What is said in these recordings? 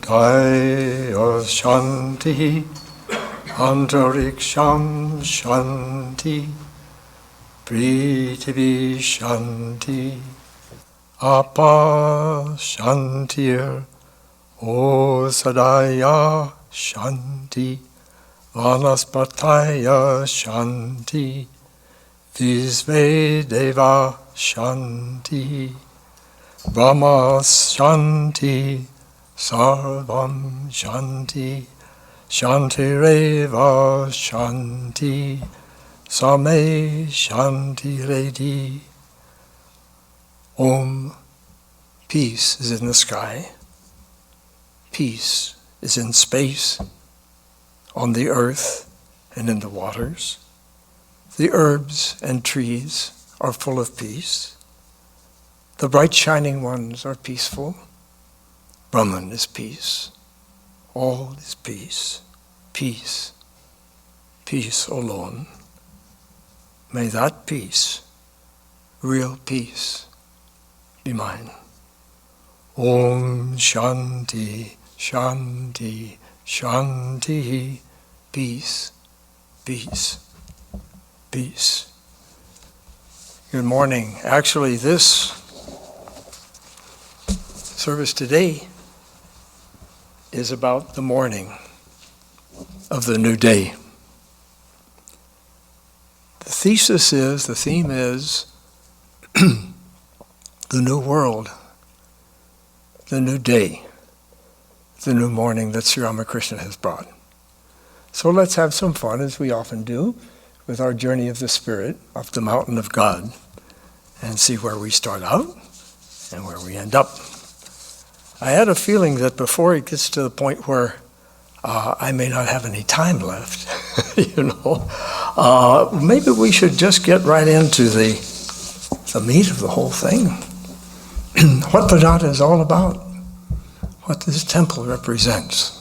Kaya Shanti, Antariksham Shanti, Prithvi Shanti, Apa Shantir, Osadaya Shanti, Vanaspataya Shanti, Visvedeva Shanti, Brahma Shanti, Sarvam Shanti, Shantireva Shanti, Same Shanti Redi. Om, peace is in the sky, peace is in space, on the earth and in the waters. The herbs and trees are full of peace. The bright shining ones are peaceful. Brahman is peace. All is peace. Peace. Peace alone. May that peace, real peace, be mine. Om Shanti, Shanti, Shanti. Peace, peace, peace. Good morning. Actually, this service today is about the morning of the new day. The theme is the new world, the new day, the new morning that Sri Ramakrishna has brought. So let's have some fun, as we often do, with our journey of the Spirit up the mountain of God and see where we start out and where we end up. I had a feeling that before it gets to the point where I may not have any time left, maybe we should just get right into the meat of the whole thing. What Vedanta is all about, what this temple represents,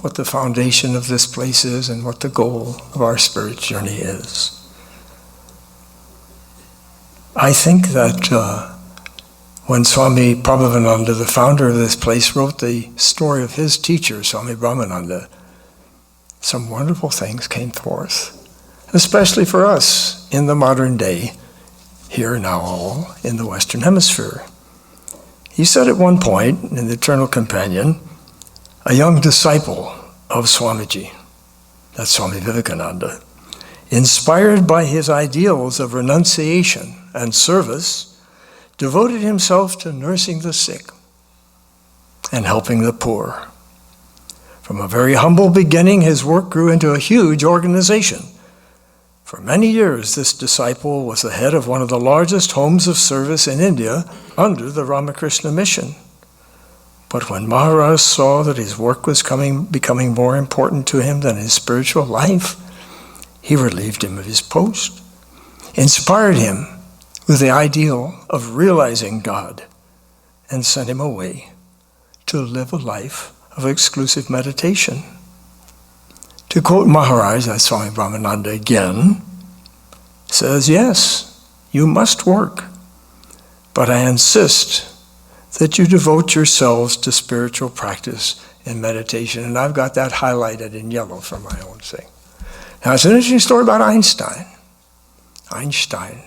what the foundation of this place is, and what the goal of our spirit journey is. I think that when Swami Atmatattwananda, the founder of this place, wrote the story of his teacher, Swami Brahmananda, some wonderful things came forth, especially for us in the modern day, here now all in the Western Hemisphere. He said at one point in the Eternal Companion, a young disciple of Swamiji, that's Swami Vivekananda, inspired by his ideals of renunciation and service, devoted himself to nursing the sick and helping the poor. From a very humble beginning, his work grew into a huge organization. For many years, this disciple was the head of one of the largest homes of service in India under the Ramakrishna mission. But when Maharaj saw that his work was becoming more important to him than his spiritual life, he relieved him of his post, inspired him with the ideal of realizing God, and sent him away to live a life of exclusive meditation. To quote Maharaj, that's Swami Brahmananda again, says, yes, you must work, but I insist that you devote yourselves to spiritual practice and meditation. And I've got that highlighted in yellow for my own sake. Now, it's an interesting story about Einstein. Einstein,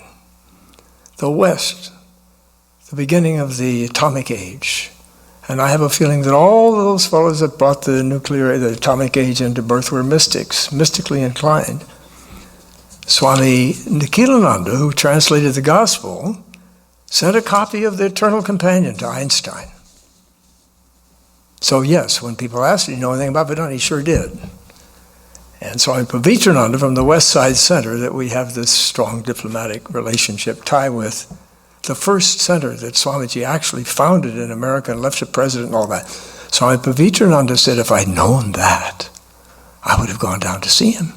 the West, the beginning of the atomic age. And I have a feeling that all those fellows that brought the atomic age into birth were mystics, mystically inclined. Swami Nikhilananda, who translated the gospel, sent a copy of the Eternal Companion to Einstein. So yes, when people asked, do you know anything about Vedanta? He sure did. And Swami Pavitrananda from the West Side Center, that we have this strong diplomatic relationship tie with, the first center that Swamiji actually founded in America and left a president and all that. Swami Pavitrananda said, if I'd known that, I would have gone down to see him.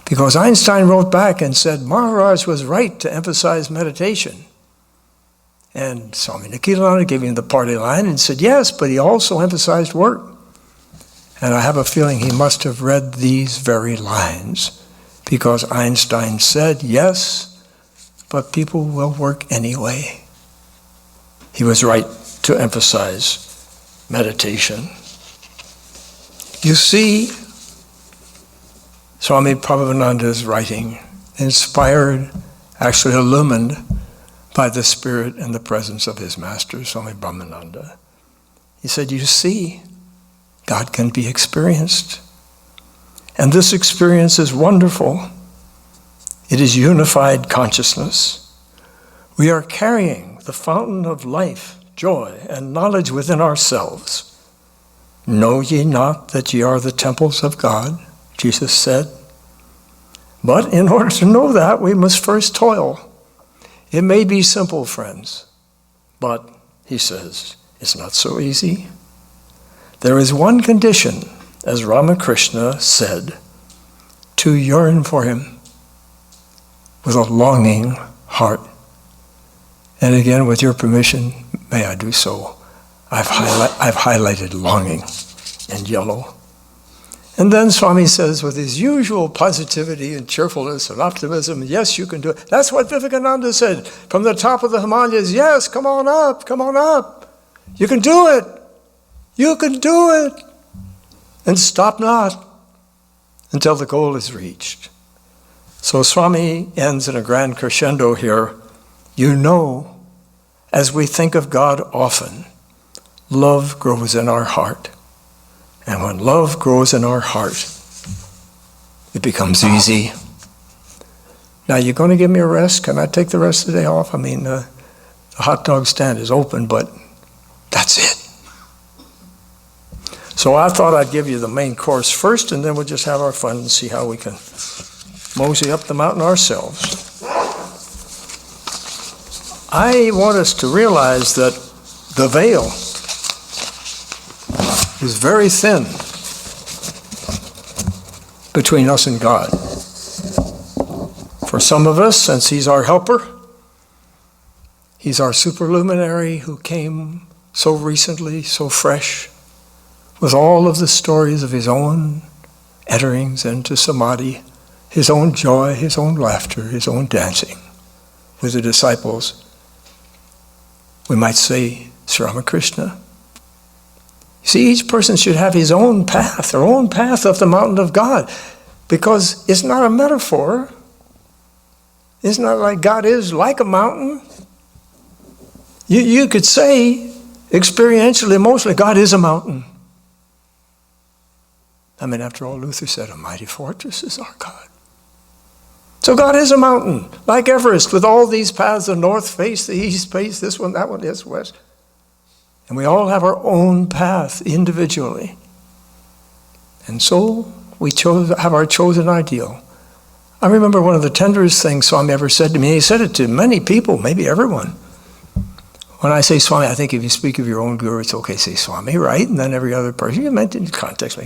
Because Einstein wrote back and said, Maharaj was right to emphasize meditation. And Swami Nikhilananda gave him the party line and said, yes, but he also emphasized work. And I have a feeling he must have read these very lines, because Einstein said, yes, but people will work anyway. He was right to emphasize meditation. You see, Swami Prabhupananda's writing, inspired, actually illumined by the spirit and the presence of his master, Swami Brahmananda. He said, you see, God can be experienced. And this experience is wonderful. It is unified consciousness. We are carrying the fountain of life, joy, and knowledge within ourselves. Know ye not that ye are the temples of God, Jesus said. But in order to know that, we must first toil. It may be simple, friends, but, he says, it's not so easy. There is one condition, as Ramakrishna said, to yearn for him with a longing heart. And again, with your permission, may I do so. I've highlighted longing in yellow. And then Swami says, with his usual positivity and cheerfulness and optimism, yes, you can do it. That's what Vivekananda said from the top of the Himalayas. Yes, come on up, come on up. You can do it. You can do it. And stop not until the goal is reached. So Swami ends in a grand crescendo here. You know, as we think of God often, love grows in our heart. And when love grows in our heart, it becomes easy. Now, you're going to give me a rest? Can I take the rest of the day off? I mean, the hot dog stand is open, but that's it. So I thought I'd give you the main course first, and then we'll just have our fun and see how we can mosey up the mountain ourselves. I want us to realize that the veil is very thin between us and God. For some of us, since he's our helper, he's our superluminary who came so recently, so fresh, with all of the stories of his own enterings into samadhi, his own joy, his own laughter, his own dancing with the disciples. We might say, Sri Ramakrishna. See, each person should have his own path, their own path up the mountain of God, because it's not a metaphor. It's not like God is like a mountain. You could say, experientially, emotionally, God is a mountain. I mean, after all, Luther said, a mighty fortress is our God. So God is a mountain, like Everest, with all these paths, the north face, the east face, this one, that one, this, west. And we all have our own path individually. And so we have our chosen ideal. I remember one of the tenderest things Swami ever said to me. He said it to many people, maybe everyone. When I say Swami, I think if you speak of your own guru, it's okay to say Swami, right? And then every other person, you meant in context.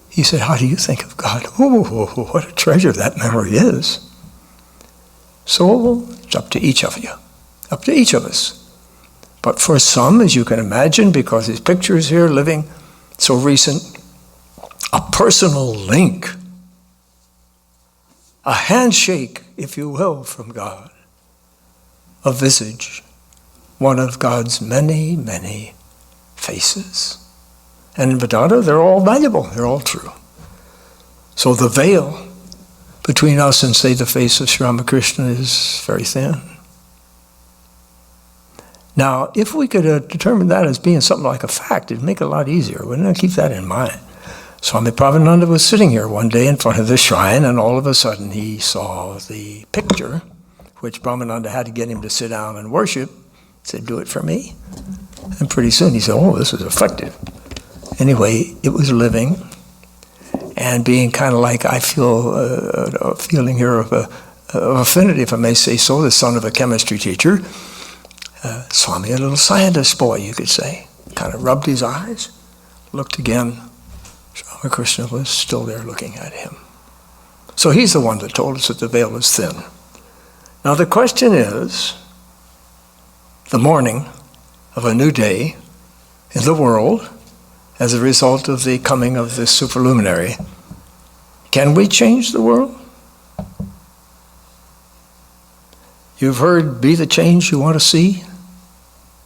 He said, how do you think of God? Oh, what a treasure that memory is. So it's up to each of you, up to each of us. But for some, as you can imagine, because his picture is here, living so recent, a personal link, a handshake, if you will, from God, a visage, one of God's many, many faces. And in Vedanta, they're all valuable, they're all true. So the veil between us and, say, the face of Sri Ramakrishna is very thin. Now, if we could determine that as being something like a fact, it'd make it a lot easier, wouldn't it? Keep that in mind. Swami Prabhupada was sitting here one day in front of the shrine, and all of a sudden he saw the picture, which Brahmananda had to get him to sit down and worship. He said, do it for me. And pretty soon he said, oh, this is effective. Anyway, it was living, and being kind of like, I feel a feeling here of affinity, if I may say so, the son of a chemistry teacher. Swami, a little scientist boy, you could say, kind of rubbed his eyes, looked again. Ramakrishna was still there looking at him. So he's the one that told us that the veil is thin. Now the question is, the morning of a new day in the world, as a result of the coming of this superluminary, can we change the world? You've heard, be the change you want to see.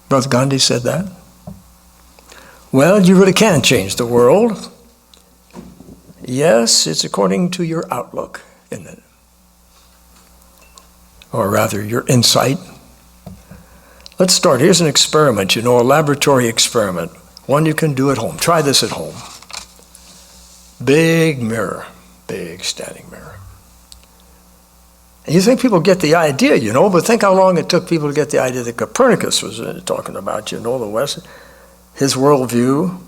Brother Gandhi said that. Well, you really can change the world. Yes, it's according to your outlook, isn't it? Or rather, your insight. Let's start. Here's an experiment, a laboratory experiment. One you can do at home. Try this at home. Big mirror, big standing mirror. And you think people get the idea, but think how long it took people to get the idea that Copernicus was talking about, the West. His worldview,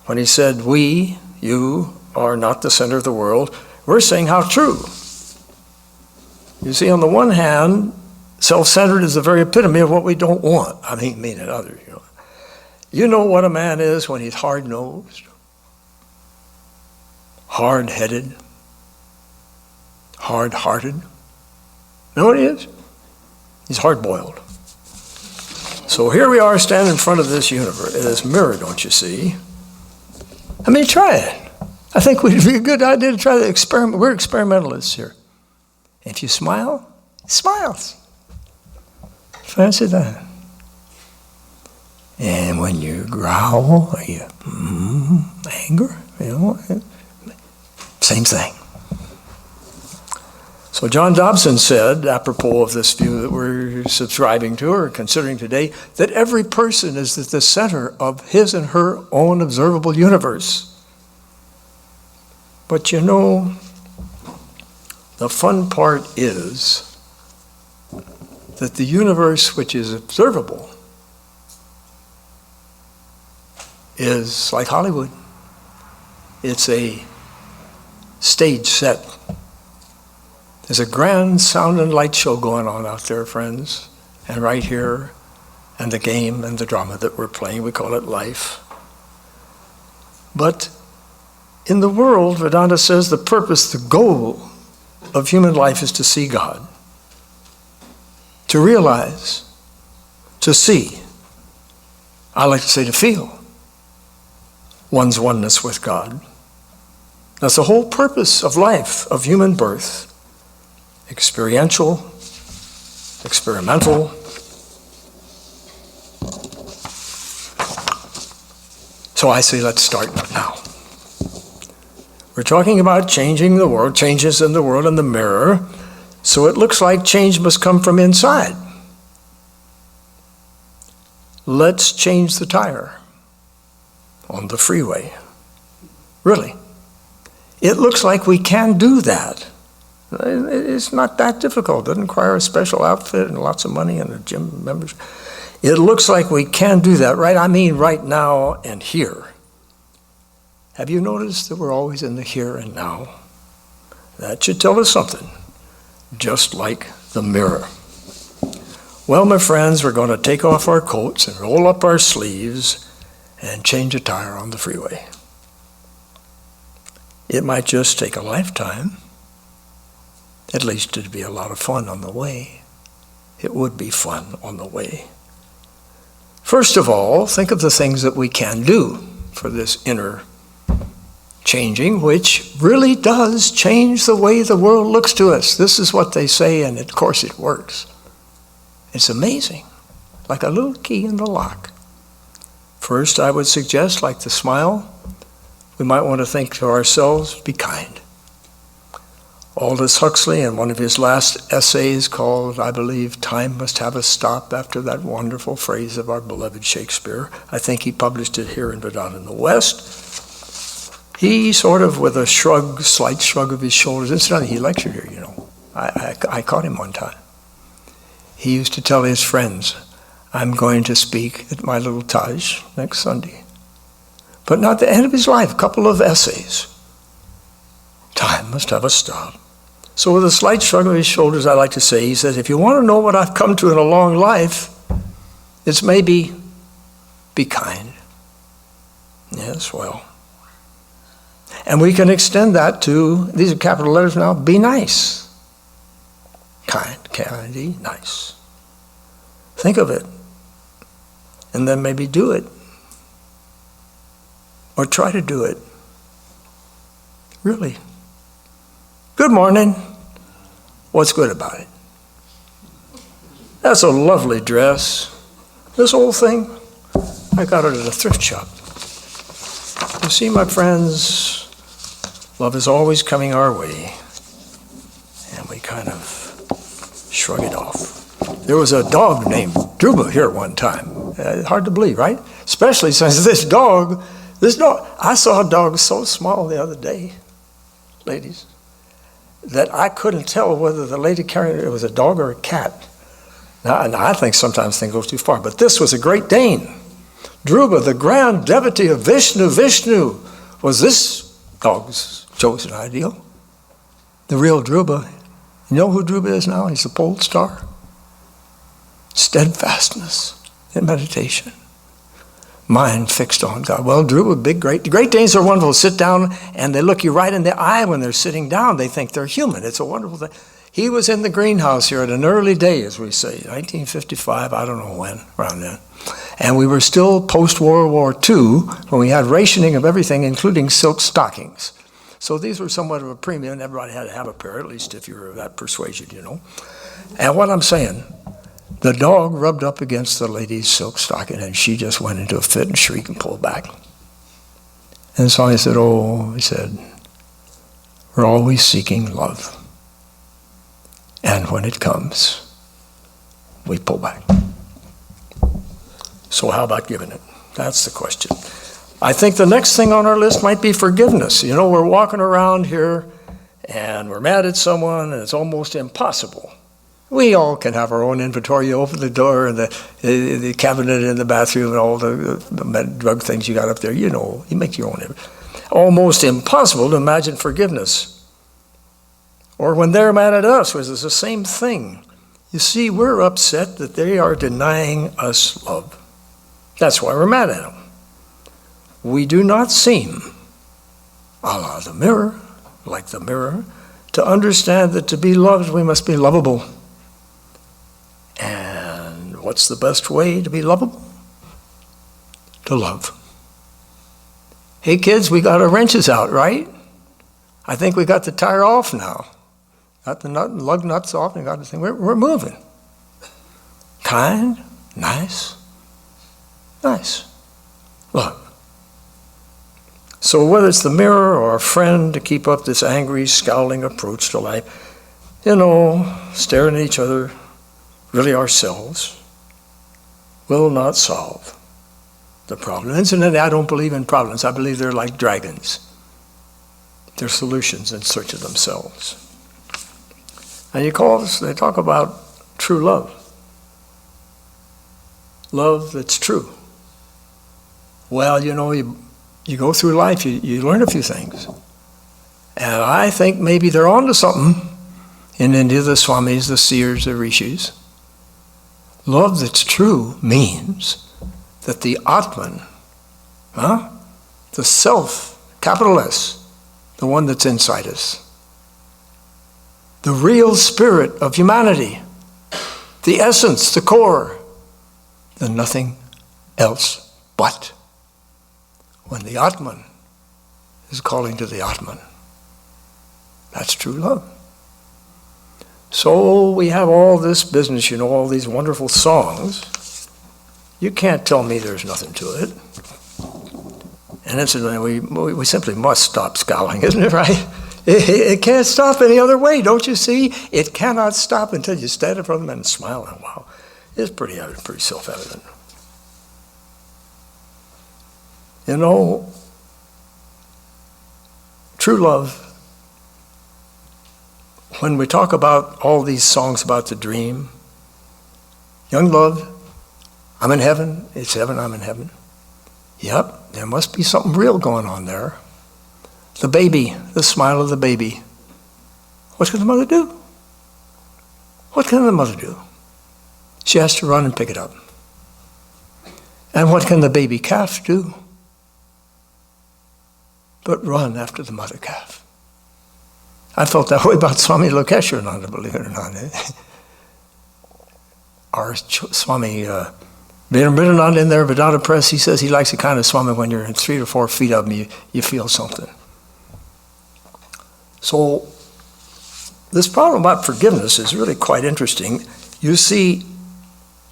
when he said, you are not the center of the world, we're saying how true. You see, on the one hand, self-centered is the very epitome of what we don't want. I mean it others, You know what a man is when he's hard-nosed, hard-headed, hard-hearted. You know what he is? He's hard-boiled. So here we are standing in front of this universe, this mirror, don't you see? I mean, try it. I think it would be a good idea to try the experiment. We're experimentalists here. If you smile, he smiles. Fancy that. And when you growl, or you anger, same thing. So John Dobson said, apropos of this view that we're subscribing to or considering today, that every person is at the center of his and her own observable universe. But the fun part is that the universe which is observable is like Hollywood. It's a stage set. There's a grand sound and light show going on out there, friends, and right here, and the game and the drama that we're playing, we call it life. But in the world, Vedanta says the purpose, the goal of human life is to see God, to realize, to see, I like to say to feel one's oneness with God. That's the whole purpose of life, of human birth. Experiential, experimental. So I say let's start now. We're talking about changing the world, changes in the world in the mirror, so it looks like change must come from inside. Let's change the tire on the freeway. Really. It looks like we can do that. It's not that difficult. It doesn't require a special outfit and lots of money and a gym membership. It looks like we can do that, right? I mean right now and here. Have you noticed that we're always in the here and now? That should tell us something, just like the mirror. Well, my friends, we're going to take off our coats and roll up our sleeves and change a tire on the freeway. It might just take a lifetime. At least it'd be a lot of fun on the way. It would be fun on the way. First of all, think of the things that we can do for this inner changing, which really does change the way the world looks to us. This is what they say, and of course it works. It's amazing, like a little key in the lock. First, I would suggest, like the smile, we might want to think to ourselves, be kind. Aldous Huxley, in one of his last essays called, I believe, Time Must Have a Stop, after that wonderful phrase of our beloved Shakespeare, I think he published it here in Vedanta in the West, he sort of, with a shrug, slight shrug of his shoulders, incidentally, he lectured here, I caught him one time. He used to tell his friends, I'm going to speak at my little Taj next Sunday. But not the end of his life, a couple of essays. Time must have a stop. So with a slight shrug of his shoulders, I like to say, he says, if you want to know what I've come to in a long life, it's maybe be kind. Yes, well. And we can extend that to, these are capital letters now, be nice. Kind, K-I-N-D, nice. Think of it. And then maybe do it. Or try to do it. Really. Good morning. What's good about it? That's a lovely dress. This whole thing, I got it at a thrift shop. You see, my friends, love is always coming our way, and we kind of shrug it off. There was a dog named Druba here one time. Hard to believe, right? Especially since this dog, I saw a dog so small the other day, ladies, that I couldn't tell whether the lady carrying it was a dog or a cat. Now, I think sometimes things go too far, but this was a Great Dane. Druba, the grand devotee of Vishnu. Vishnu was this dog's chosen ideal. The real Druba. You know who Druba is now? He's a pole star. Steadfastness in meditation. Mind fixed on God. Well, Druba, the Great Danes are wonderful. Sit down and they look you right in the eye when they're sitting down. They think they're human. It's a wonderful thing. He was in the greenhouse here at an early day, as we say, 1955, I don't know when, around then. And we were still post-World War II when we had rationing of everything, including silk stockings. So these were somewhat of a premium. Everybody had to have a pair, at least if you were of that persuasion, you know. And what I'm saying, the dog rubbed up against the lady's silk stocking, and she just went into a fit and shriek and pulled back. And so he said, we're always seeking love. And when it comes, we pull back. So how about giving it? That's the question. I think the next thing on our list might be forgiveness. You know, we're walking around here and we're mad at someone and it's almost impossible. We all can have our own inventory. You open the door and the cabinet in the bathroom and all the drug things you got up there, you know, you make your own. Almost impossible to imagine forgiveness. Or when they're mad at us, which is the same thing. You see, we're upset that they are denying us love. That's why we're mad at them. We do not seem, a la the mirror, like the mirror, to understand that to be loved, we must be lovable. And what's the best way to be lovable? To love. Hey kids, we got our wrenches out, right? I think we got the tire off now. Got the lug nuts off and got the thing. We're moving. Kind, nice. Love. So whether it's the mirror or a friend to keep up this angry, scowling approach to life, you know, staring at each other, really ourselves, will not solve the problem. Incidentally, I don't believe in problems. I believe they're like dragons. They're solutions in search of themselves. And they talk about true love. Love that's true. Well, you know, you go through life, you learn a few things. And I think maybe they're on to something in India, the swamis, the seers, the rishis. Love that's true means that the Atman, the self, capital S, the one that's inside us, the real spirit of humanity, the essence, the core, the nothing else but. When the Atman is calling to the Atman, that's true love. So we have all this business, you know, all these wonderful songs. You can't tell me there's nothing to it. And incidentally, we simply must stop scowling, isn't it, right? It can't stop any other way, don't you see? It cannot stop until you stand in front of them and smile. And wow, it's pretty self-evident. You know, true love, when we talk about all these songs about the dream, young love, I'm in heaven, it's heaven, I'm in heaven. Yep, there must be something real going on there. The baby, the smile of the baby. What can the mother do? What can the mother do? She has to run and pick it up. And what can the baby calf do? But run after the mother calf. I felt that way about Swami Atmatattwananda, believe it or not. Our Swami Atmatattwananda in their Vedanta press, he says he likes the kind of Swami when you're in 3 or 4 feet of him, you feel something. So this problem about forgiveness is really quite interesting. You see,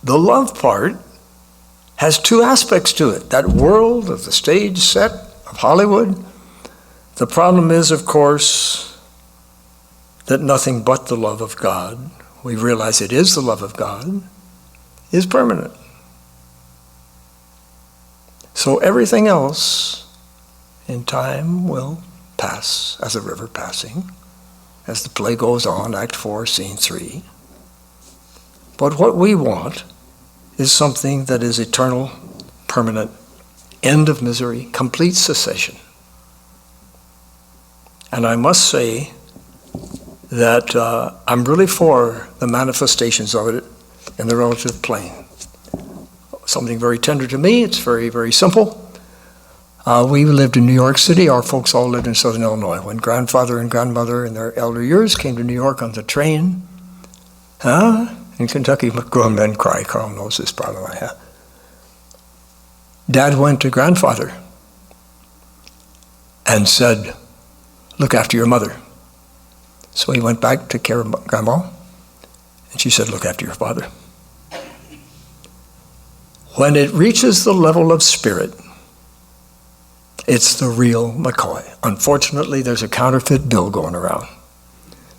the love part has 2 aspects to it. That world of the stage set of Hollywood. The problem is, of course, that nothing but the love of God, we realize it is the love of God, is permanent. So everything else in time will pass as a river passing, as the play goes on, Act 4, Scene 3. But what we want is something that is eternal, permanent, end of misery, complete cessation. And I must say that I'm really for the manifestations of it in the relative plane. Something very tender to me, it's very, very simple. We lived in New York City, our folks all lived in Southern Illinois. When grandfather and grandmother in their elder years came to New York on the train, in Kentucky, grown men cry. Carl knows this problem I have. Dad went to grandfather and said, look after your mother. So he went back to care of grandma, and she said, look after your father. When it reaches the level of spirit, it's the real McCoy. Unfortunately, there's a counterfeit bill going around.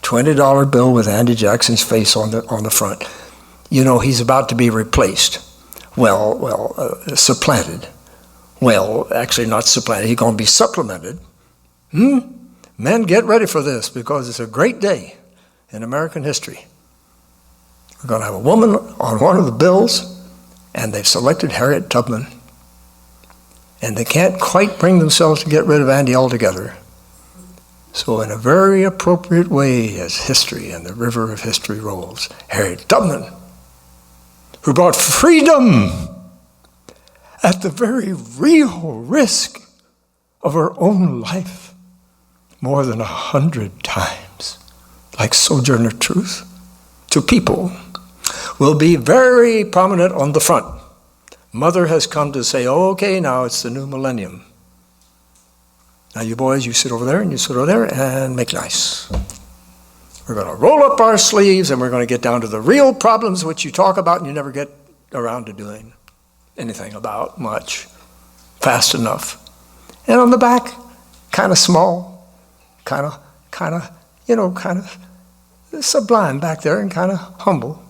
$20 bill with Andy Jackson's face on the front. You know, he's about to be replaced. Supplanted. Well, actually not supplanted. He's going to be supplemented. Men, get ready for this, because it's a great day in American history. We're going to have a woman on one of the bills, and they've selected Harriet Tubman. And they can't quite bring themselves to get rid of Andy altogether. So in a very appropriate way, as history and the river of history rolls, Harriet Tubman, who brought freedom at the very real risk of her own life more than 100 times, like Sojourner Truth, to people, will be very prominent on the front. Mother has come to say, okay, now it's the new millennium. Now you boys, you sit over there and you sit over there and make nice. We're going to roll up our sleeves and we're going to get down to the real problems which you talk about and you never get around to doing anything about much fast enough. And on the back, kind of small, kind of sublime back there and kind of humble,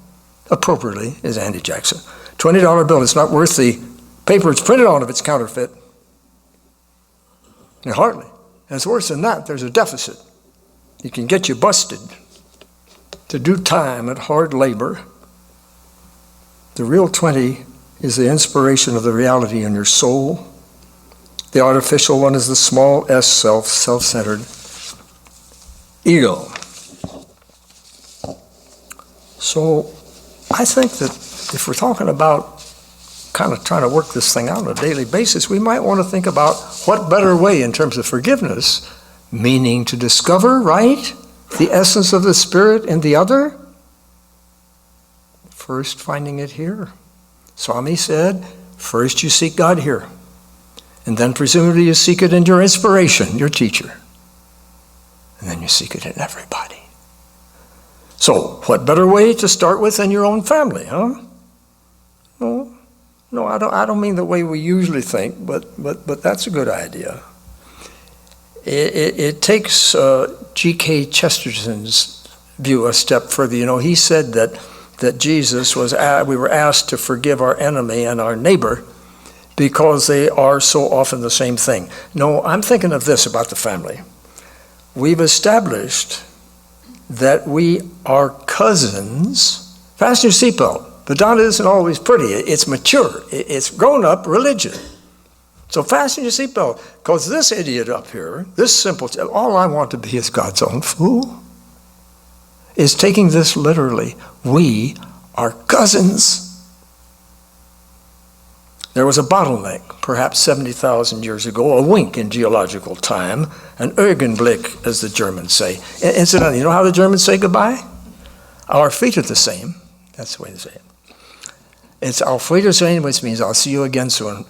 appropriately, is Andy Jackson. $20 bill, it's not worth the paper it's printed on if it's counterfeit. Yeah, hardly. And it's worse than that. There's a deficit. It can get you busted to do time at hard labor. The real 20 is the inspiration of the reality in your soul. The artificial one is the small s self, self-centered ego. So I think that if we're talking about kind of trying to work this thing out on a daily basis, we might want to think about what better way in terms of forgiveness, meaning to discover, right, the essence of the Spirit in the other. First, finding it here. Swami said, first you seek God here, and then presumably you seek it in your inspiration, your teacher, and then you seek it in everybody. So, what better way to start with than your own family, huh? No, I don't mean the way we usually think, but that's a good idea. It takes G.K. Chesterton's view a step further. You know, he said that Jesus we were asked to forgive our enemy and our neighbor because they are so often the same thing. No, I'm thinking of this about the family. We've established that we are cousins. Fasten your seatbelt. Vedanta isn't always pretty. It's mature. It's grown-up religion. So fasten your seatbelt, because this idiot up here, this simple, all I want to be is God's own fool, is taking this literally. We are cousins. There was a bottleneck, perhaps 70,000 years ago, a wink in geological time, an Augenblick, as the Germans say. Incidentally, you know how the Germans say goodbye? Our feet are the same. That's the way they say it. It's Auf Wiedersehen, which means I'll see you again soon.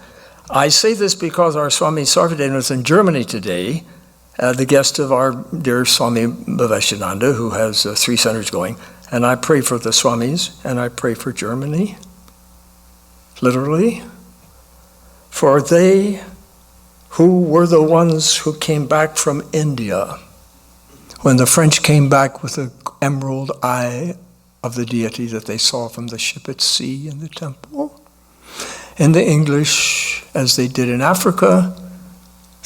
I say this because our Swami Sarvadena is in Germany today, the guest of our dear Swami Atmatattwananda, who has 3 centers going. And I pray for the Swamis, and I pray for Germany, literally. For they who were the ones who came back from India when the French came back with the emerald eye of the deity that they saw from the ship at sea in the temple. And the English, as they did in Africa,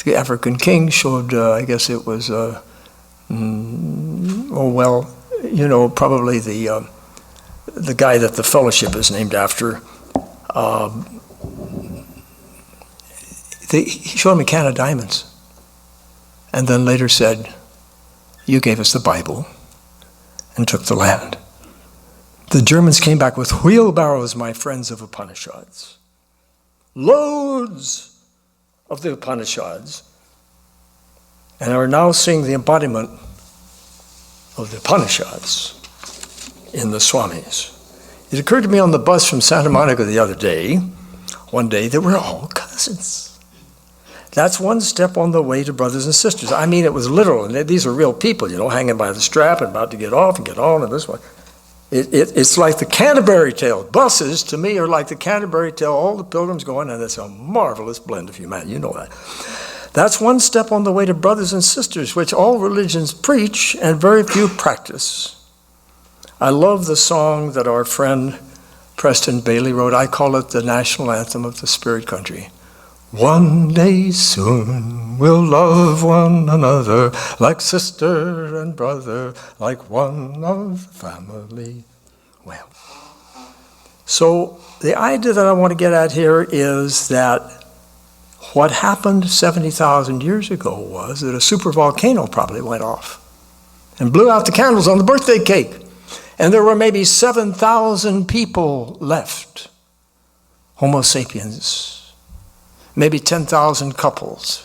the African king showed, I guess it was, probably the guy that the fellowship is named after. He showed him a can of diamonds, and then later said, "You gave us the Bible," and took the land. The Germans came back with wheelbarrows, my friends, of Upanishads. Loads of the Upanishads, and are now seeing the embodiment of the Upanishads in the swamis. It occurred to me on the bus from Santa Monica the other day, one day, that we're all cousins. That's one step on the way to brothers and sisters. I mean, it was literal, and these are real people, hanging by the strap and about to get off and get on and this one. It's like the Canterbury Tale. Buses, to me, are like the Canterbury Tale, all the pilgrims going, and it's a marvelous blend of humanity. You know that. That's one step on the way to brothers and sisters, which all religions preach and very few practice. I love the song that our friend Preston Bailey wrote. I call it the national anthem of the spirit country. One day soon we'll love one another, like sister and brother, like one of the family. Well, so the idea that I want to get at here is that what happened 70,000 years ago was that a supervolcano probably went off and blew out the candles on the birthday cake. And there were maybe 7,000 people left, Homo sapiens. Maybe 10,000 couples.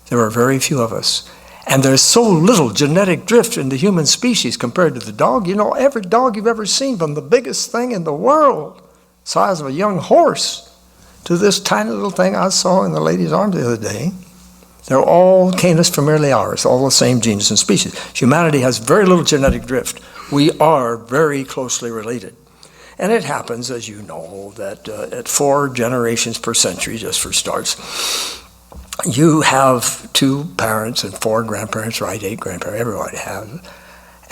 There are very few of us. And there's so little genetic drift in the human species compared to the dog. Every dog you've ever seen, from the biggest thing in the world, size of a young horse, to this tiny little thing I saw in the lady's arm the other day, they're all Canis familiaris, all the same genus and species. Humanity has very little genetic drift. We are very closely related. And it happens, as you know, that at 4 generations per century, just for starts, you have 2 parents and 4 grandparents, right? 8 grandparents, everybody has.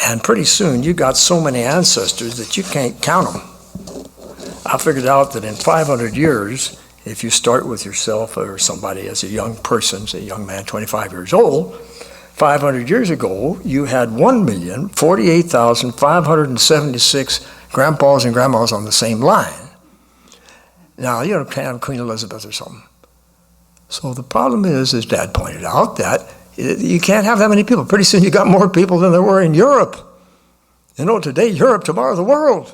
And pretty soon you got so many ancestors that you can't count them. I figured out that in 500 years, if you start with yourself or somebody as a young person, say a young man, 25 years old, 500 years ago, you had 1,048,576 grandpas and grandmas on the same line. Now, can't have Queen Elizabeth or something. So the problem is, as Dad pointed out, that you can't have that many people. Pretty soon you got more people than there were in Europe. Today, Europe, tomorrow, the world.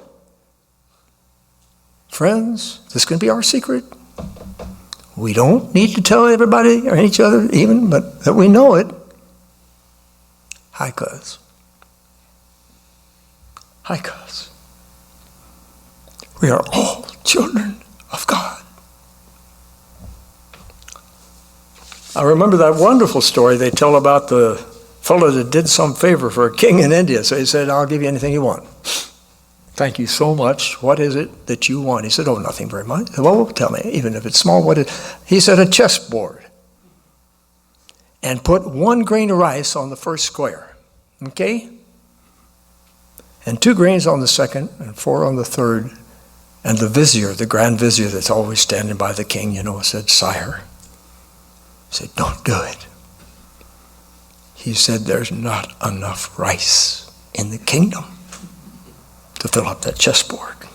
Friends, this can be our secret. We don't need to tell everybody or each other even, but that we know it. Hi, cuz. Hi, cuz. We are all children of God. I remember that wonderful story they tell about the fellow that did some favor for a king in India. So he said, "I'll give you anything you want." "Thank you so much. What is it that you want?" He said, "Oh, nothing very much." "Well, tell me, even if it's small, what is it?" He said, "A chessboard. And put 1 grain of rice on the first square, okay? And 2 grains on the second, and 4 on the third. And the vizier, the grand vizier that's always standing by the king, said, "Sire," said, "don't do it." He said, "There's not enough rice in the kingdom to fill up that chessboard."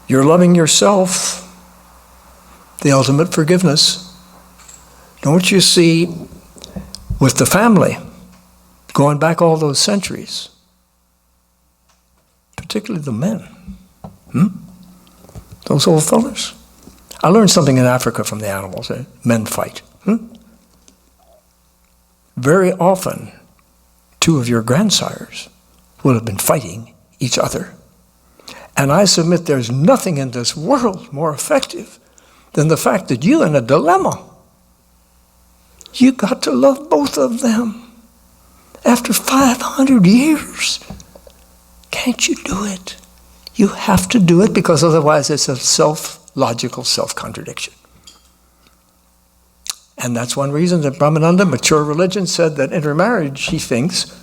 You're loving yourself, the ultimate forgiveness. Don't you see, with the family, going back all those centuries, particularly the men, those old fellas. I learned something in Africa from the animals. Men fight. Very often, 2 of your grandsires will have been fighting each other. And I submit there's nothing in this world more effective than the fact that you're in a dilemma. You got to love both of them. After 500 years, can't you do it? You have to do it, because otherwise it's a logical self-contradiction. And that's one reason that Brahmananda, mature religion, said that intermarriage, he thinks,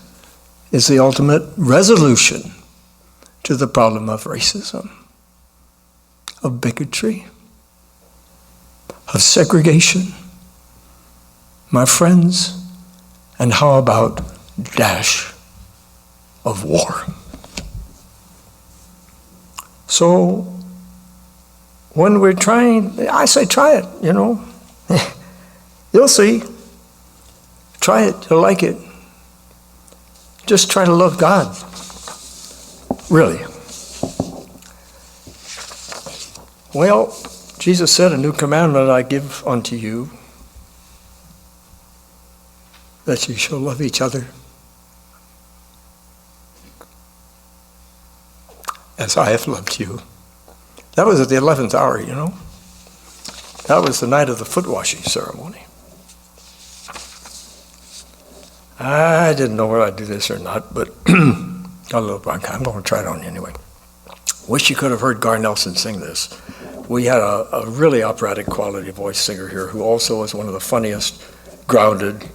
is the ultimate resolution to the problem of racism, of bigotry, of segregation. My friends, and how about dash of war? So when we're trying, I say try it, you know. You'll see. Try it, you'll like it. Just try to love God. Really. Well, Jesus said, a new commandment I give unto you, that you shall love each other as I have loved you. That was at the 11th hour, you know. That was the night of the foot washing ceremony. I didn't know whether I'd do this or not, but got a little bronchitis. I'm going to try it on you anyway. Wish you could have heard Gar Nelson sing this. We had a really operatic quality voice singer here who also is one of the funniest, grounded,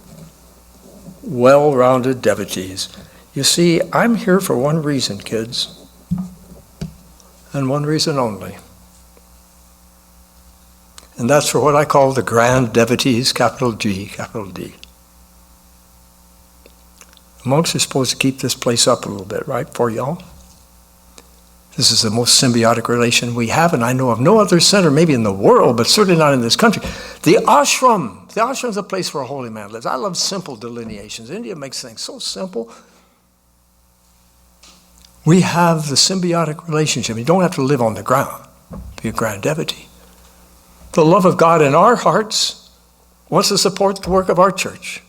well-rounded devotees. You see, I'm here for one reason, kids, and one reason only. And that's for what I call the grand devotees, capital G, capital D. The monks are supposed to keep this place up a little bit, right, for y'all? This is the most symbiotic relation we have, and I know of no other center, maybe in the world, but certainly not in this country. The ashram is a place where a holy man lives. I love simple delineations. India makes things so simple. We have the symbiotic relationship. You don't have to live on the ground, be a grand devotee. The love of God in our hearts wants to support the work of our church.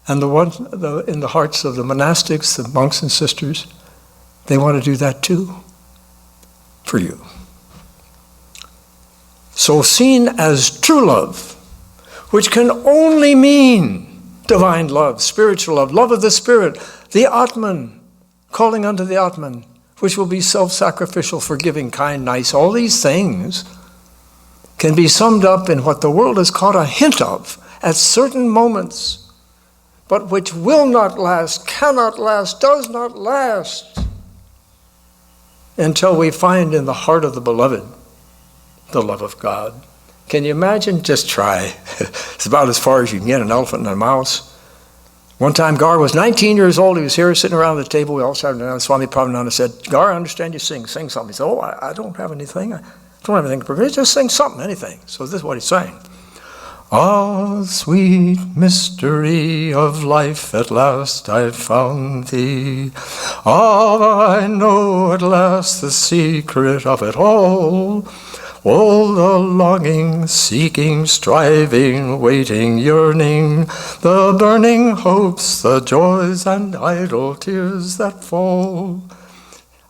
And in the hearts of the monastics, the monks and sisters, they want to do that too, for you. So seen as true love, which can only mean divine love, spiritual love, love of the Spirit, the Atman, calling unto the Atman, which will be self-sacrificial, forgiving, kind, nice, all these things can be summed up in what the world has caught a hint of at certain moments, but which will not last, cannot last, does not last, until we find in the heart of the beloved the love of God. Can you imagine? Just try. It's about as far as you can get an elephant and a mouse. One time Gar was 19 years old. He was here sitting around the table. We all sat down. Swami Atmatattwananda said, Gar, I understand you sing something. He said, oh, I don't have anything. I don't have anything to prepare. Just sing something, anything. So this is what he sang. Ah, sweet mystery of life, at last I've found thee. Ah, I know at last the secret of it all. All the longing, seeking, striving, waiting, yearning, the burning hopes, the joys and idle tears that fall.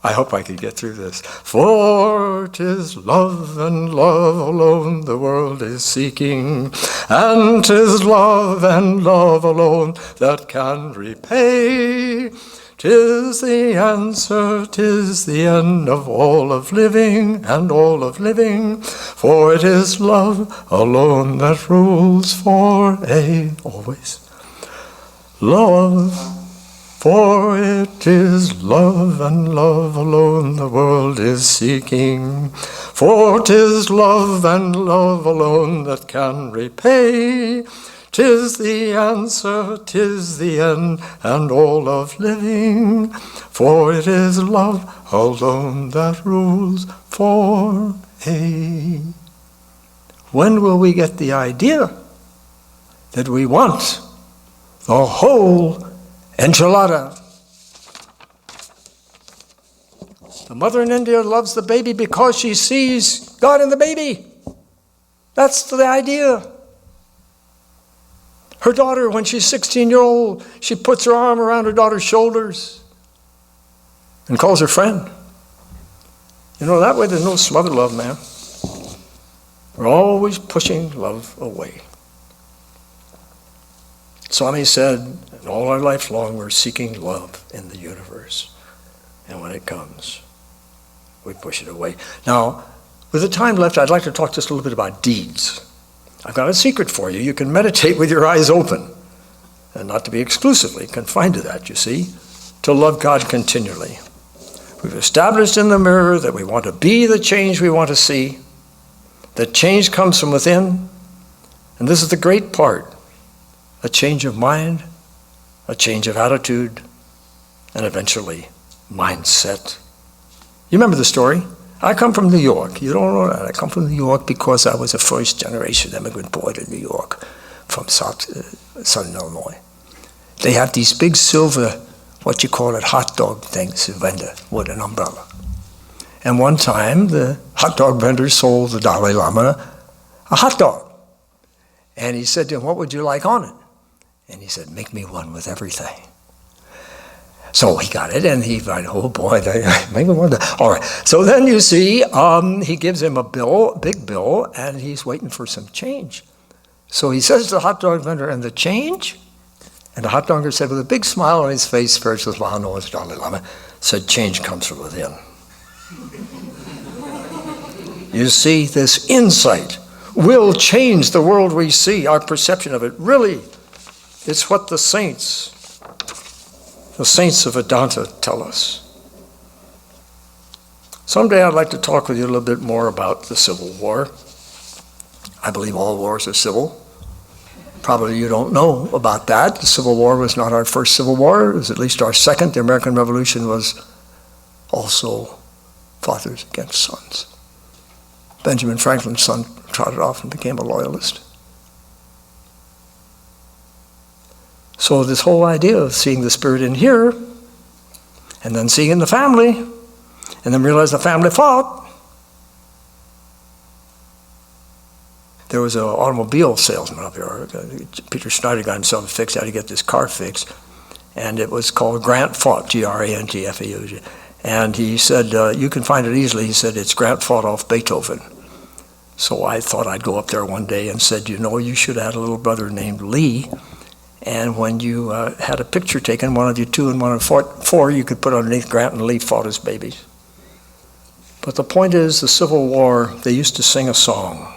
I hope I can get through this. For 'tis love and love alone the world is seeking, and 'tis love and love alone that can repay. 'Tis the answer, 'tis the end of all of living and all of living, for it is love alone that rules for always. Love. For it is love and love alone the world is seeking. For 'tis love and love alone that can repay. 'Tis the answer, 'tis the end, and all of living. For it is love alone that rules for When will we get the idea that we want the whole enchilada? The mother in India loves the baby because she sees God in the baby. That's the idea. Her daughter, when she's 16-year-old, she puts her arm around her daughter's shoulders and calls her friend. You know, that way there's no smother love, man. We're always pushing love away. Swami said, and all our life long we're seeking love in the universe. And when it comes, we push it away. Now, with the time left, I'd like to talk just a little bit about deeds. I've got a secret for you. You can meditate with your eyes open, and not to be exclusively confined to that, you see, to love God continually. We've established in the mirror that we want to be the change we want to see. That change comes from within, and this is the great part. A change of mind, a change of attitude, and eventually mindset. You remember the story? I come from New York. You don't know that. I come from New York because I was a first-generation immigrant boy to New York from southern Illinois. They have these big silver, what you call it, hot dog things, a vendor with an umbrella. And one time, the hot dog vendor sold the Dalai Lama a hot dog. And he said to him, what would you like on it? And he said, make me one with everything. So he got it, and he thought, oh boy, make me one. All right. So then you see, he gives him a bill, big bill, and he's waiting for some change. So he says to the hot dog vendor, and the change? And the hot dog vendor said, with a big smile on his face, spiritual Mahano, as Dalai Lama, said, change comes from within. You see, this insight will change the world we see, our perception of it. Really, it's what the saints of Vedanta tell us. Someday I'd like to talk with you a little bit more about the Civil War. I believe all wars are civil. Probably you don't know about that. The Civil War was not our first Civil War. It was at least our second. The American Revolution was also fathers against sons. Benjamin Franklin's son trotted off and became a loyalist. So this whole idea of seeing the spirit in here, and then seeing in the family, and then realize the family fought. There was an automobile salesman up here. Peter Schneider got himself fixed, how to get this car fixed. And it was called Grant Fought, G-R-A-N-T-F-E-U-G. And he said, you can find it easily. He said, it's Grant Fought off Beethoven. So I thought I'd go up there one day and said, you know, you should have had a little brother named Lee. And when you had a picture taken, one of you 2 and one of 4, you could put underneath Grant and Lee fought as babies. But the point is, the Civil War, they used to sing a song.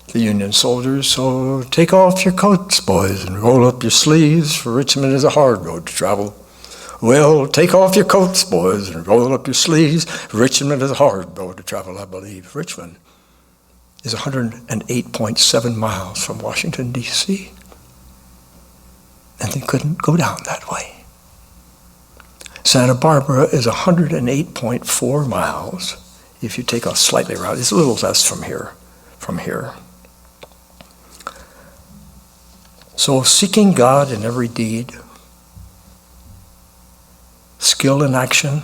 The Union soldiers, so take off your coats, boys, and roll up your sleeves, for Richmond is a hard road to travel. Well, take off your coats, boys, and roll up your sleeves, for Richmond is a hard road to travel, I believe. Richmond is 108.7 miles from Washington, D.C., and they couldn't go down that way. Santa Barbara is 108.4 miles. If you take a slightly round, it's a little less from here. So seeking God in every deed, skill in action,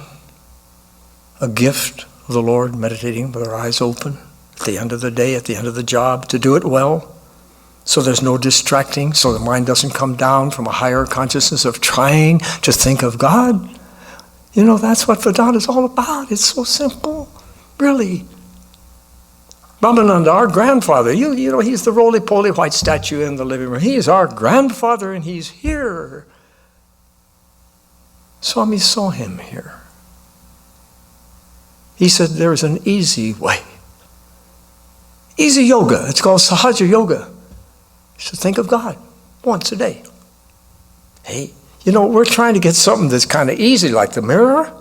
a gift of the Lord, meditating with our eyes open at the end of the day, at the end of the job, to do it well, so there's no distracting, so the mind doesn't come down from a higher consciousness of trying to think of God. You know, that's what Vedanta is all about. It's so simple, really. Brahmananda, our grandfather, you know, he's the roly-poly white statue in the living room. He is our grandfather, and he's here. Swami saw him here. He said there's an easy way. Easy yoga. It's called Sahaja Yoga. You should think of God once a day. Hey, you know, we're trying to get something that's kind of easy, like the mirror.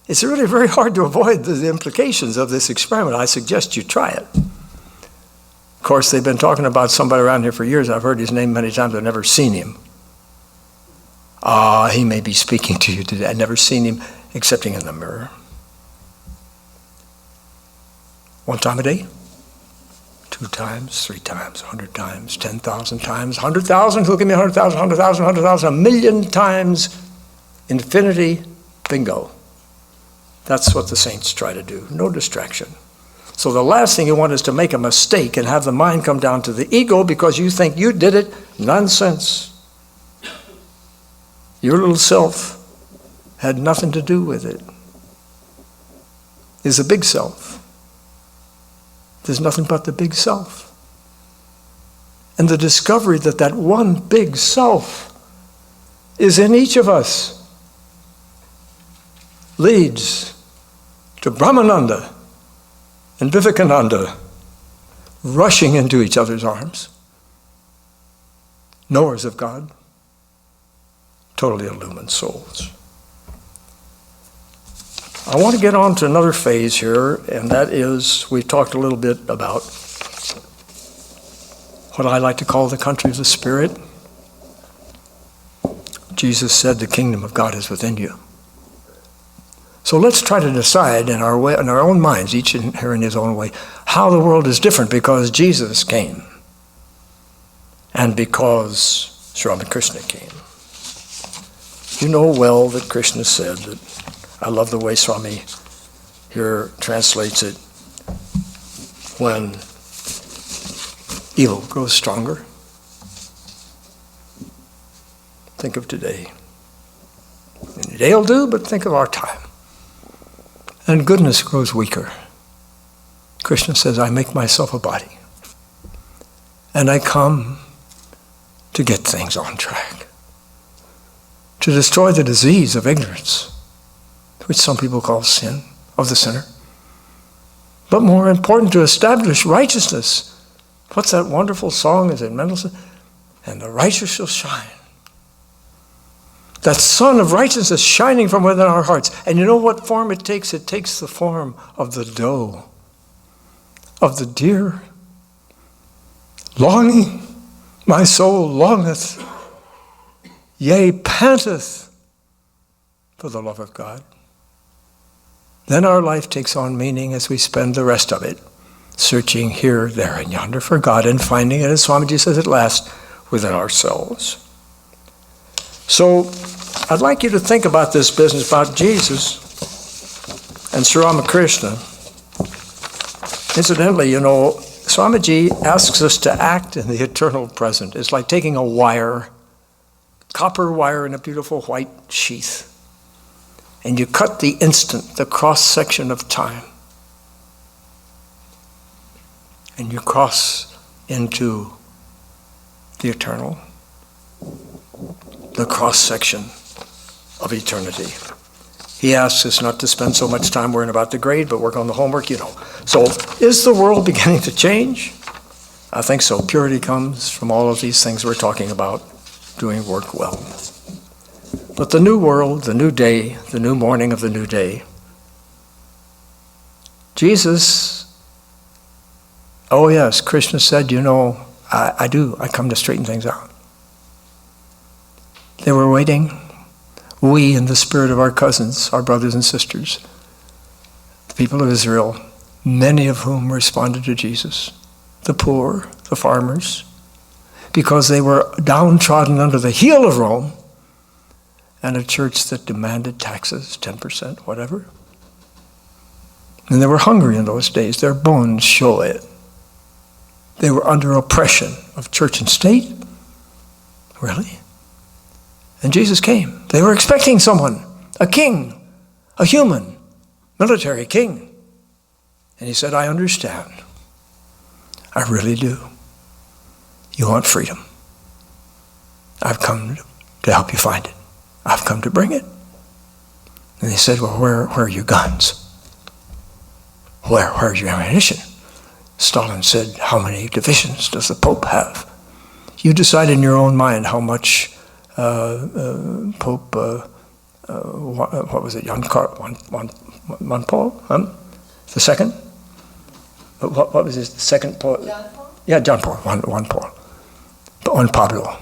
It's really very hard to avoid the implications of this experiment. I suggest you try it. Of course, they've been talking about somebody around here for years. I've heard his name many times. I've never seen him. He may be speaking to you today. I've never seen him excepting in the mirror. 1 time a day, 2 times, 3 times, 100 times, 10,000 times, 100,000. Who'll give me 100,000, 100,000, 100,000, 1,000,000 times? Infinity, bingo. That's what the saints try to do. No distraction. So the last thing you want is to make a mistake and have the mind come down to the ego because you think you did it. Nonsense. Your little self had nothing to do with it. It's a big self. There's nothing but the big self. And the discovery that that one big self is in each of us leads to Brahmananda and Vivekananda, rushing into each other's arms, knowers of God, totally illumined souls. I want to get on to another phase here, and that is, we've talked a little bit about what I like to call the country of the Spirit. Jesus said the kingdom of God is within you. So let's try to decide in our own minds, each here in his own way, how the world is different because Jesus came and because Sri Krishna came. You know well that Krishna said that, I love the way Swami here translates it, when evil grows stronger, think of today. And today will do, but think of our time. And goodness grows weaker. Krishna says, I make myself a body. And I come to get things on track. To destroy the disease of ignorance, which some people call sin, of the sinner. But more important, to establish righteousness. What's that wonderful song? Is it Mendelssohn? And the righteous shall shine. That sun of righteousness shining from within our hearts. And you know what form it takes? It takes the form of the doe, of the deer. Longing, my soul longeth, yea, panteth for the love of God. Then our life takes on meaning as we spend the rest of it searching here, there, and yonder for God and finding it, as Swamiji says at last, within ourselves. So I'd like you to think about this business about Jesus and Sri Ramakrishna. Incidentally, you know, Swamiji asks us to act in the eternal present. It's like taking a wire, copper wire in a beautiful white sheath, and you cut the instant, the cross-section of time, and you cross into the eternal, the cross-section of eternity. He asks us not to spend so much time worrying about the grade, but work on the homework, you know. So is the world beginning to change? I think so. Purity comes from all of these things we're talking about, doing work well. But the new world, the new day, the new morning of the new day, Jesus, oh yes, Krishna said, you know, I come to straighten things out. They were waiting. We, in the spirit of our cousins, our brothers and sisters, the people of Israel, many of whom responded to Jesus, the poor, the farmers, because they were downtrodden under the heel of Rome and a church that demanded taxes, 10%, whatever. And they were hungry in those days. Their bones show it. They were under oppression of church and state. Really? And Jesus came. They were expecting someone, a king, a human, military king. And he said, I understand. I really do. You want freedom. I've come to help you find it. I've come to bring it. And he said, well, where are your guns? Where's your ammunition? Stalin said, how many divisions does the Pope have? You decide in your own mind how much Pope, what was it, Jan Paul? The second? What was his second Paul? John Paul? Yeah, John Paul, one Paul. Juan Pablo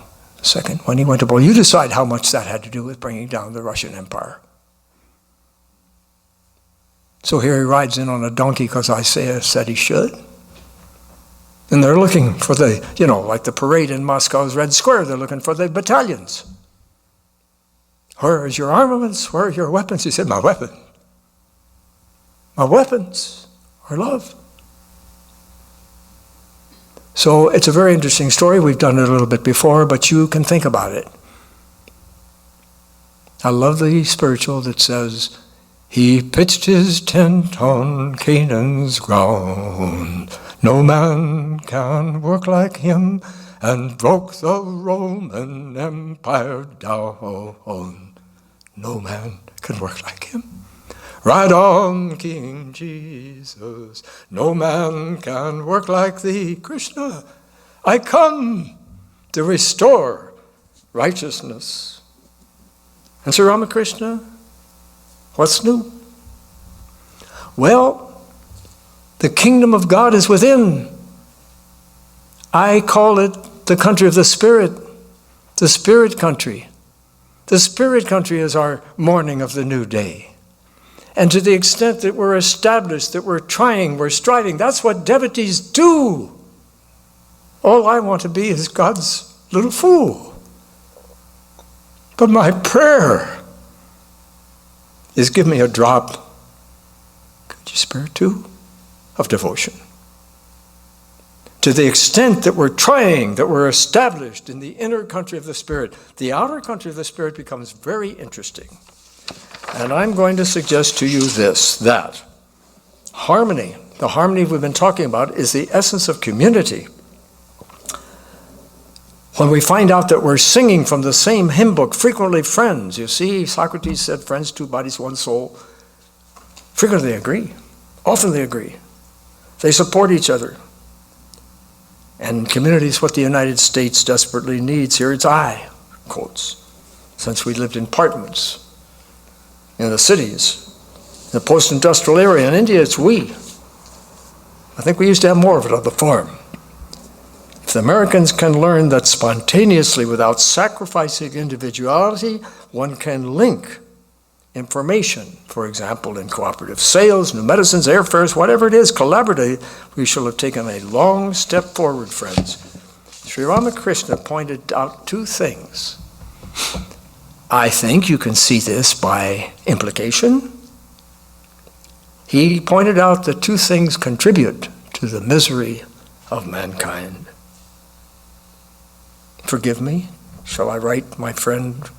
II. When he went to Paul, you decide how much that had to do with bringing down the Russian Empire. So here he rides in on a donkey because Isaiah said he should. And they're looking for the, like the parade in Moscow's Red Square, they're looking for the battalions. Where is your armaments? Where are your weapons? He said, my weapons are love. So it's a very interesting story. We've done it a little bit before, but you can think about it. I love the spiritual that says, he pitched his tent on Canaan's ground. No man can work like him, and broke the Roman Empire down. No man can work like him. Ride on, King Jesus. No man can work like thee. Krishna, I come to restore righteousness. And Sri Ramakrishna, what's new? Well, the kingdom of God is within. I call it the country of the Spirit country. The Spirit country is our morning of the new day. And to the extent that we're established, that we're trying, we're striving, that's what devotees do. All I want to be is God's little fool. But my prayer is give me a drop, could you spare two, of devotion. To the extent that we're trying, that we're established in the inner country of the Spirit, the outer country of the Spirit becomes very interesting. And I'm going to suggest to you this, that harmony, the harmony we've been talking about, is the essence of community. When we find out that we're singing from the same hymn book, frequently friends, you see, Socrates said, friends, two bodies, one soul. Frequently they agree. Often they agree. They support each other. And community is what the United States desperately needs. Here it's I, quotes, since we lived in apartments in the cities, in the post-industrial area. In India, it's we. I think we used to have more of it on the farm. If the Americans can learn that spontaneously, without sacrificing individuality, one can link information, for example, in cooperative sales, new medicines, airfares, whatever it is, collaboratively, we shall have taken a long step forward, friends. Sri Ramakrishna pointed out two things. I think you can see this by implication. He pointed out that two things contribute to the misery of mankind. Forgive me, shall I write my friend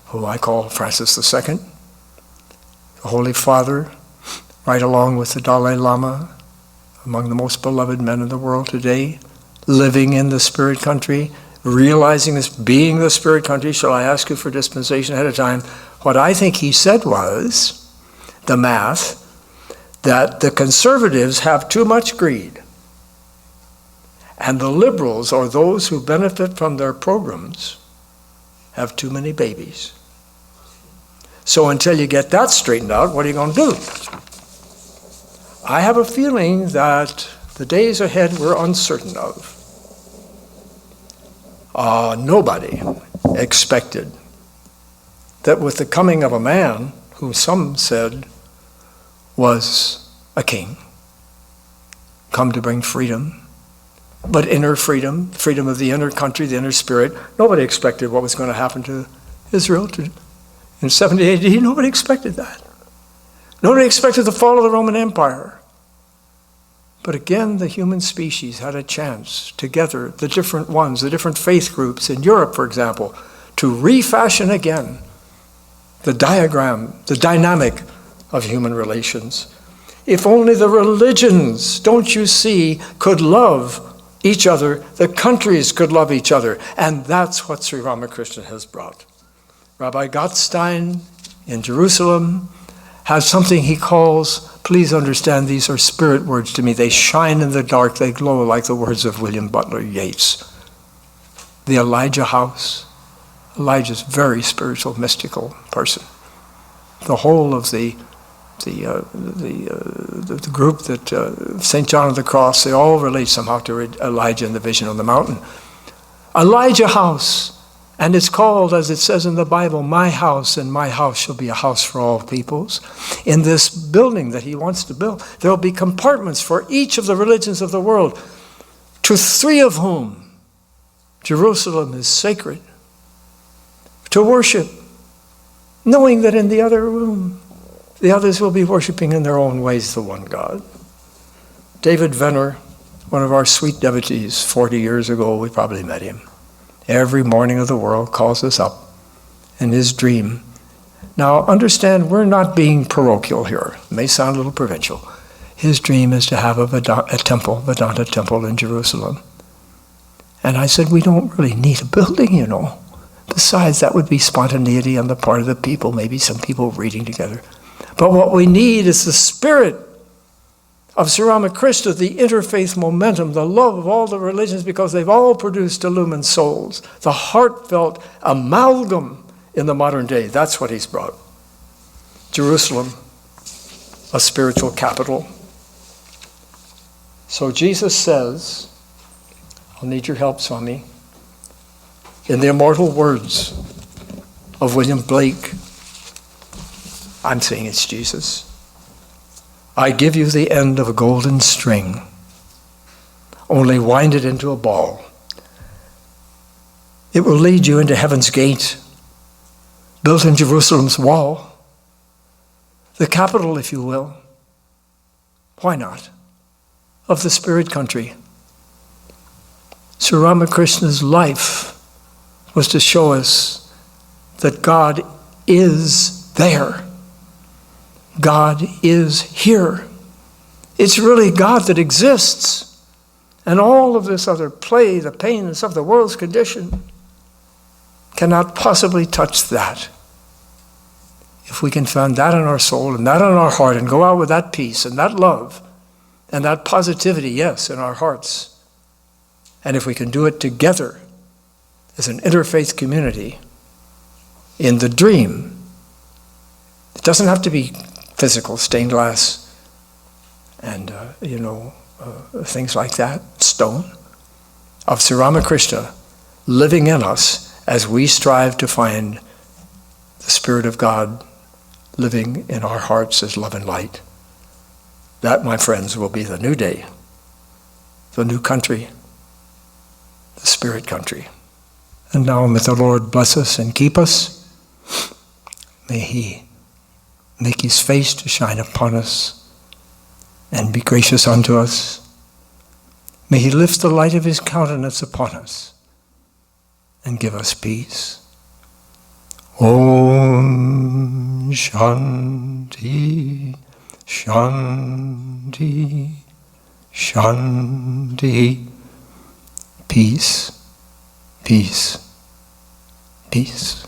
who I call Francis II, the Holy Father, right along with the Dalai Lama, among the most beloved men in the world today, living in the Spirit country, realizing this, being the Spirit country. Shall I ask you for dispensation ahead of time? What I think he said was, the math, that the conservatives have too much greed, and the liberals, or those who benefit from their programs, have too many babies. So until you get that straightened out, what are you going to do? I have a feeling that the days ahead we're uncertain of. Nobody expected that with the coming of a man who some said was a king, come to bring freedom, but inner freedom, freedom of the inner country, the inner spirit. Nobody expected what was going to happen to Israel in 70 AD. Nobody expected that. Nobody expected the fall of the Roman Empire. But again, the human species had a chance together, the different ones, the different faith groups in Europe, for example, to refashion again the diagram, the dynamic of human relations. If only the religions, don't you see, could love each other, the countries could love each other. And that's what Sri Ramakrishna has brought. Rabbi Gottstein in Jerusalem has something he calls, please understand these are spirit words to me, they shine in the dark, they glow like the words of William Butler Yeats. The Elijah house. Elijah's a very spiritual, mystical person. The whole of the group that St. John of the Cross, they all relate somehow to Elijah and the vision on the mountain. Elijah house, and it's called, as it says in the Bible, my house, and my house shall be a house for all peoples. In this building that he wants to build, there will be compartments for each of the religions of the world, to three of whom Jerusalem is sacred, to worship, knowing that in the other room, the others will be worshiping in their own ways the one God. David Venner, one of our sweet devotees, 40 years ago, we probably met him. Every morning of the world calls us up in his dream. Now understand, we're not being parochial here. It may sound a little provincial. His dream is to have a Vedanta temple in Jerusalem. And I said, we don't really need a building, you know. Besides, that would be spontaneity on the part of the people, maybe some people reading together. But what we need is the spirit of Sri Ramakrishna, the interfaith momentum, the love of all the religions, because they've all produced illumined souls. The heartfelt amalgam in the modern day, that's what he's brought. Jerusalem, a spiritual capital. So Jesus says, I'll need your help, Swami, in the immortal words of William Blake, I'm saying it's Jesus, I give you the end of a golden string, only wind it into a ball. It will lead you into heaven's gate, built in Jerusalem's wall, the capital, if you will. Why not? Of the spirit country. Sri Ramakrishna's life was to show us that God is there. God is here. It's really God that exists. And all of this other play, the pain and stuff, the world's condition, cannot possibly touch that. If we can find that in our soul and that in our heart and go out with that peace and that love and that positivity, yes, in our hearts, and if we can do it together as an interfaith community in the dream, it doesn't have to be physical, stained glass and, things like that, stone, of Sri Ramakrishna living in us as we strive to find the Spirit of God living in our hearts as love and light. That, my friends, will be the new day, the new country, the spirit country. And now may the Lord bless us and keep us. May He make His face to shine upon us and be gracious unto us. May He lift the light of His countenance upon us and give us peace. Om Shanti, Shanti, Shanti. Peace, peace, peace.